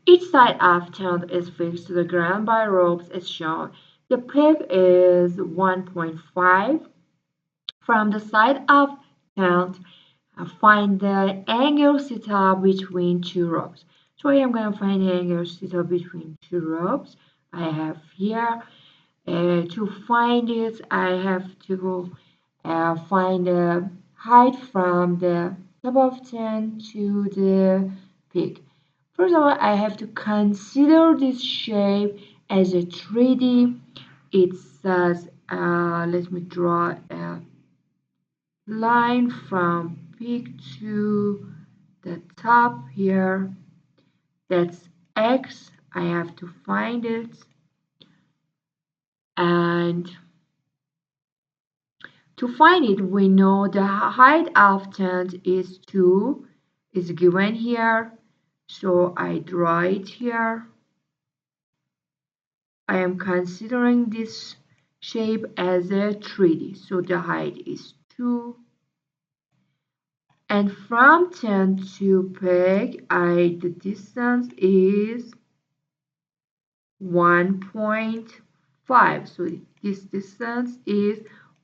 Each side of tangent is fixed to the ground by ropes as shown. The peg is 1.5 from the side of tangent. Find the angle theta between two ropes. So I am going to find the angle theta between two ropes. I have here. To find it, I have to find the height from the top of 10 to the peak. First of all, I have to consider this shape as a 3D. It says, let me draw a line from peak to the top here. That's X. I have to find it. And to find it, we know the height of tangent is 2, is given here. So I draw it here. I am considering this shape as a 3D. So the height is 2. And from tangent to peg, the distance is 1.5. So this distance is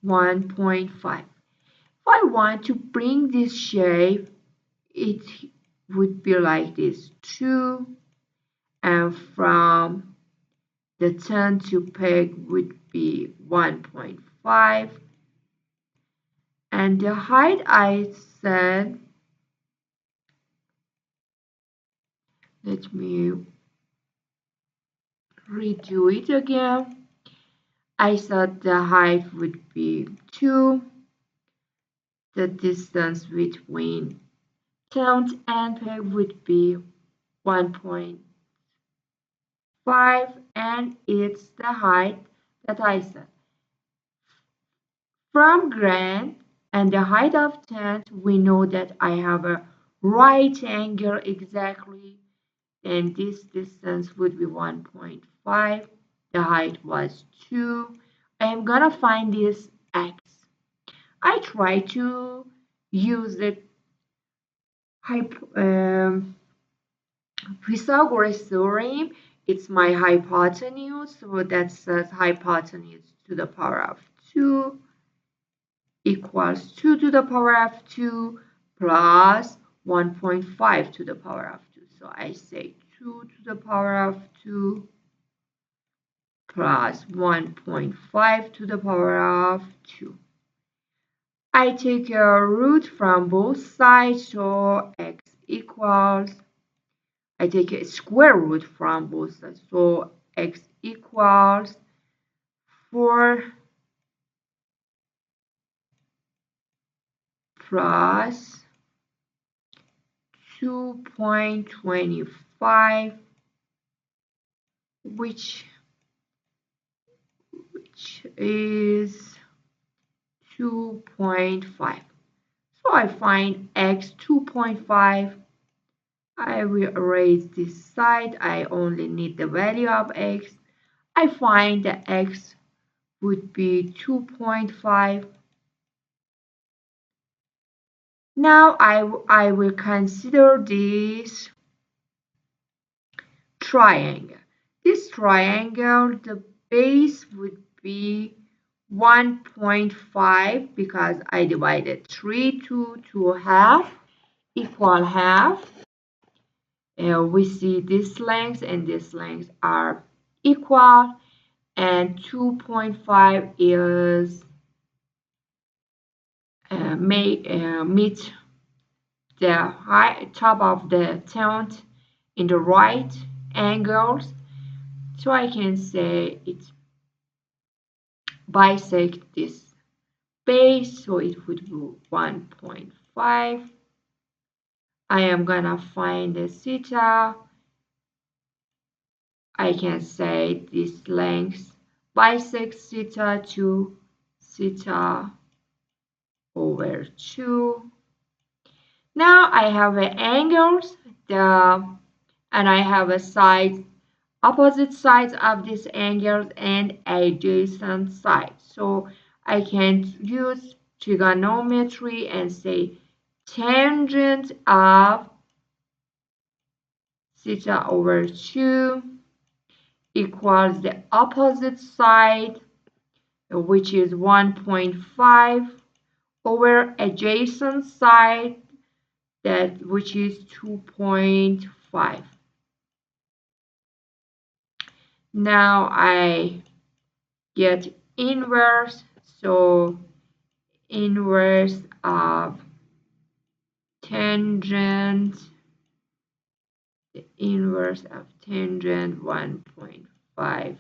1.5. If I want to bring this shape, it would be like this, 2, and from the turn to peg would be 1.5, and the height I said, let me redo it again. I thought the height would be 2, the distance between tangent and peg would be 1.5, and it's the height that I said. From grade and the height of tangent, we know that I have a right angle exactly, and this distance would be 1.5. The height was 2. I am gonna find this x. I try to use the Pythagoras theorem. It's my hypotenuse, so that says hypotenuse to the power of 2 equals 2 to the power of 2 plus 1.5 to the power of 2. So I say 2 to the power of 2 plus 1.5 to the power of 2. I take a root from both sides, so x equals, I take a square root from both sides, so x equals 4 plus 2.25, which is 2.5. So I find x 2.5. I will erase this side. I only need the value of x. I find that x would be 2.5. Now I will consider this triangle. This triangle, the base would be 1.5 because I divided 3 to half equal half. We see this length and this length are equal, and 2.5 is meet the top of the tangent in the right angles. So I can say it bisect this base, so it would be 1.5. I am gonna find the theta. I can say this length bisects theta to theta over 2. Now I have angles, and I have a side, opposite sides of these angles and adjacent sides. So I can use trigonometry and say tangent of theta over 2 equals the opposite side, which is 1.5, over adjacent side, which is 2.5. Now I get inverse, so inverse of tangent, the inverse of tangent 1.5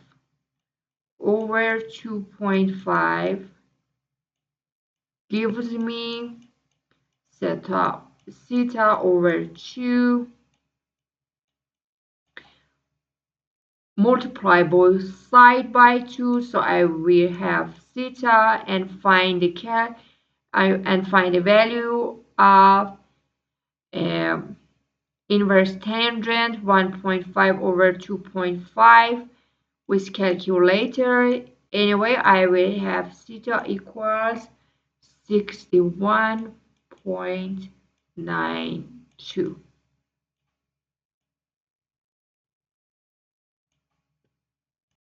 over 2.5 gives me theta over 2. Multiply both sides by 2, so I will have theta and find the value of inverse tangent 1.5 over 2.5 with calculator. Anyway, I will have theta equals 61.92.